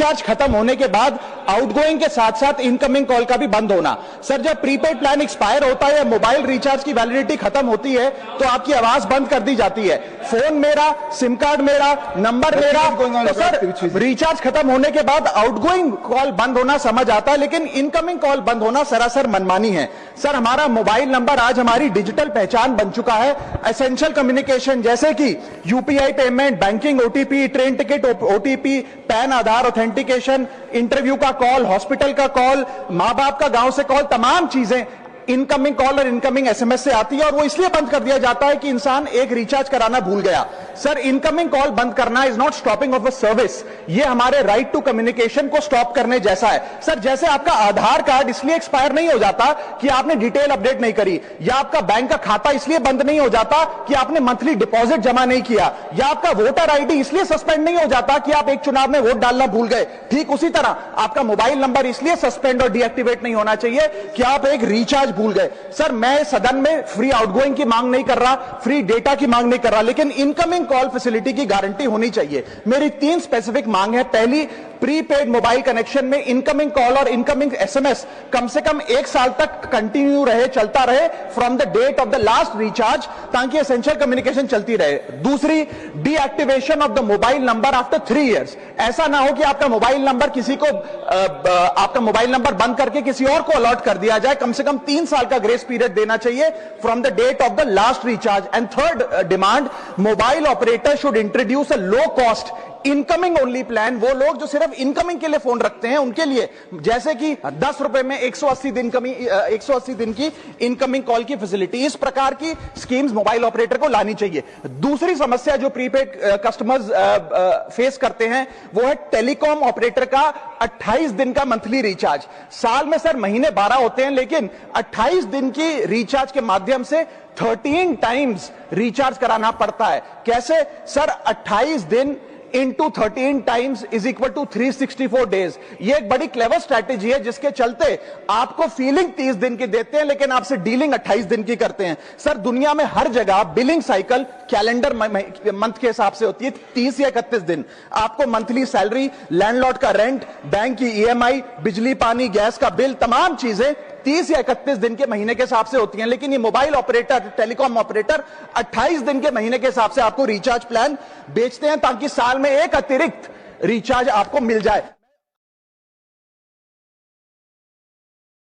Recharge खत्म होने के बाद आउटगोइंग के साथ साथ इनकमिंग कॉल का भी बंद होना। सर, जब प्रीपेड प्लान एक्सपायर होता है या मोबाइल रिचार्ज की वैलिडिटी खत्म होती है तो आपकी आवाज बंद कर दी जाती है, फोन मेरा, सिम कार्ड मेरा, नंबर मेरा। तो सर, रिचार्ज खत्म होने के बाद आउटगोइंग कॉल बंद होना समझ आता है, लेकिन इनकमिंग कॉल बंद होना सरासर मनमानी है। सर, हमारा मोबाइल नंबर आज हमारी डिजिटल पहचान बन चुका है। एसेंशियल कम्युनिकेशन जैसे कि UPI payment, banking, OTP, train ticket OTP, PAN Aadhaar authentication, interview का कॉल, हॉस्पिटल का कॉल, मां बाप का गांव से कॉल, तमाम चीजें इनकमिंग कॉल और इनकमिंग एसएमएस से आती है और वो इसलिए बंद कर दिया जाता है कि इंसान एक रिचार्ज कराना भूल गया। सर, इनकमिंग कॉल बंद करना is not stopping of a service, ये हमारे राइट टू कम्युनिकेशन को स्टॉप करने जैसा है। सर, जैसे आपका आधार कार्ड इसलिए एक्सपायर नहीं हो जाता कि आपने डिटेल अपडेट नहीं करी, या आपका बैंक का खाता इसलिए बंद नहीं हो जाता कि आपने मंथली डिपॉजिट जमा नहीं किया, या आपका वोटर आईडी इसलिए सस्पेंड नहीं हो जाता कि आप एक चुनाव में वोट डालना भूल गए, ठीक उसी तरह आपका मोबाइल नंबर इसलिए सस्पेंड और डीएक्टिवेट नहीं होना चाहिए कि आप एक रिचार्ज भूल गए। सर, मैं सदन में फ्री आउटगोइंग की मांग नहीं कर रहा, फ्री डेटा की मांग नहीं कर रहा, लेकिन इनकमिंग कॉल फैसिलिटी की गारंटी होनी चाहिए। मेरी 3 स्पेसिफिक मांग है। पहली, प्रीपेड मोबाइल कनेक्शन में इनकमिंग कॉल और इनकमिंग एसएमएस कम से कम 1 साल तक कंटिन्यू रहे, चलता रहे from the date of the last recharge, ताकि एसेंशियल कम्युनिकेशन चलती रहे। दूसरी, deactivation of the mobile number after 3 years. ऐसा ना हो कि आपका मोबाइल नंबर किसी को आपका मोबाइल नंबर बंद करके किसी और को अलॉट कर दिया जाए। कम से कम 3 साल का ग्रेस पीरियड देना चाहिए from the date of the last recharge. And third demand, mobile operator should introduce a low cost incoming only plan. वो लोग जो सिर्फ इनकमिंग के लिए फोन रखते हैं उनके लिए, जैसे कि 10 रुपए में 180 दिन की इनकमिंग कॉल की फैसिलिटी, इस प्रकार की स्कीम्स मोबाइल ऑपरेटर को लानी चाहिए। दूसरी समस्या जो प्रीपेड कस्टमर्स फेस करते हैं वो है टेलीकॉम ऑपरेटर का 28 दिन का मंथली रिचार्ज। साल में सर महीने 12 होते हैं, लेकिन 28 दिन की रिचार्ज के माध्यम से 13 टाइम्स रिचार्ज कराना पड़ता है। कैसे सर? 28 दिन into 13 times is equal to 364 days. ये एक बड़ी क्लेवर स्ट्रैटेजी है जिसके चलते आपको फीलिंग 30 दिन की देते हैं, लेकिन आपसे डीलिंग 28 दिन की करते हैं। सर, दुनिया में हर जगह बिलिंग साइकिल कैलेंडर मंथ के हिसाब से होती है, 30 या 31 दिन। आपको मंथली सैलरी, लैंडलॉर्ड का रेंट, बैंक की ईएमआई, बिजली पानी गैस का बिल, तमाम चीजें 30 या 31 दिन के महीने के हिसाब से होती हैं। लेकिन ये मोबाइल ऑपरेटर, टेलीकॉम ऑपरेटर 28 दिन के महीने के हिसाब से आपको रिचार्ज प्लान बेचते हैं, ताकि साल में एक अतिरिक्त रिचार्ज आपको मिल जाए।